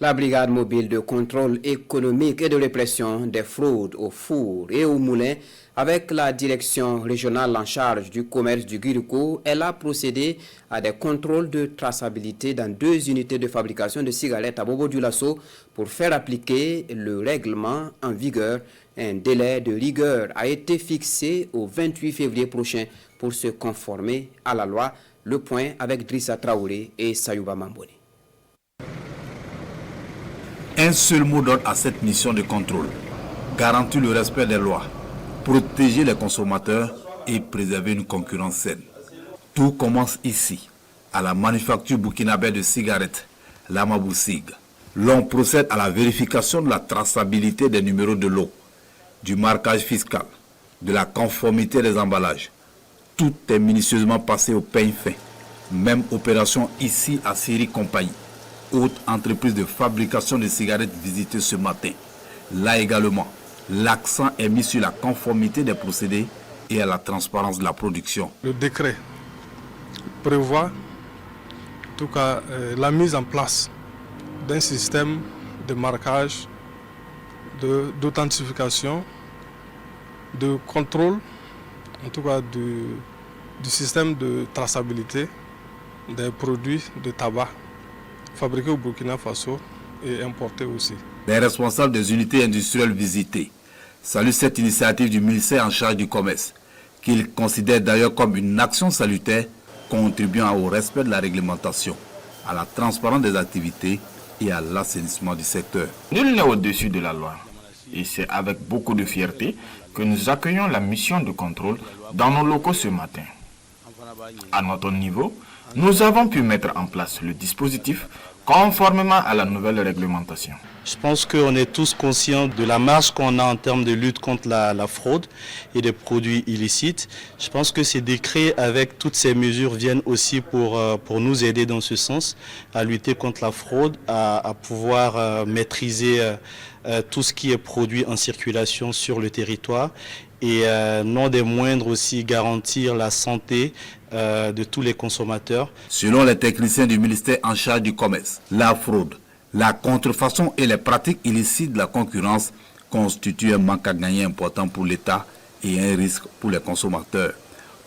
La brigade mobile de contrôle économique et de répression des fraudes aux fours et aux moulins, avec la direction régionale en charge du commerce du Guirico, elle a procédé à des contrôles de traçabilité dans 2 unités de fabrication de cigarettes à Bobo-Dioulasso pour faire appliquer le règlement en vigueur. Un délai de rigueur a été fixé au 28 février prochain pour se conformer à la loi. Le point avec Drissa Traoré et Sayouba Mamboni. Un seul mot d'ordre à cette mission de contrôle: garantir le respect des lois, protéger les consommateurs et préserver une concurrence saine. Tout commence ici, à la manufacture burkinabé de cigarettes, l'Amaboussig. L'on procède à la vérification de la traçabilité des numéros de lot, du marquage fiscal, de la conformité des emballages. Tout est minutieusement passé au peigne fin. Même opération ici à Syrie Compagnie, haute entreprise de fabrication de cigarettes visitée ce matin. Là également, l'accent est mis sur la conformité des procédés et à la transparence de la production. Le décret prévoit en tout cas la mise en place d'un système de marquage, d'authentification, de contrôle, en tout cas du système de traçabilité des produits de tabac fabriqués au Burkina Faso et importés aussi. Les responsables des unités industrielles visitées saluent cette initiative du ministère en charge du commerce, qu'ils considèrent d'ailleurs comme une action salutaire contribuant au respect de la réglementation, à la transparence des activités et à l'assainissement du secteur. Nul n'est au-dessus de la loi. Et c'est avec beaucoup de fierté que nous accueillons la mission de contrôle dans nos locaux ce matin. À notre niveau, nous avons pu mettre en place le dispositif conformément à la nouvelle réglementation. Je pense qu'on est tous conscients de la marge qu'on a en termes de lutte contre la fraude et des produits illicites. Je pense que ces décrets avec toutes ces mesures viennent aussi pour nous aider dans ce sens, à lutter contre la fraude, à pouvoir maîtriser tout ce qui est produit en circulation sur le territoire et non des moindres aussi garantir la santé de tous les consommateurs. Selon les techniciens du ministère en charge du commerce, la fraude, la contrefaçon et les pratiques illicites de la concurrence constituent un manque à gagner important pour l'État et un risque pour les consommateurs.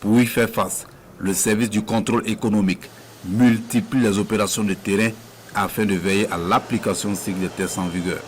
Pour y faire face, le service du contrôle économique multiplie les opérations de terrain afin de veiller à l'application stricte des tests en vigueur.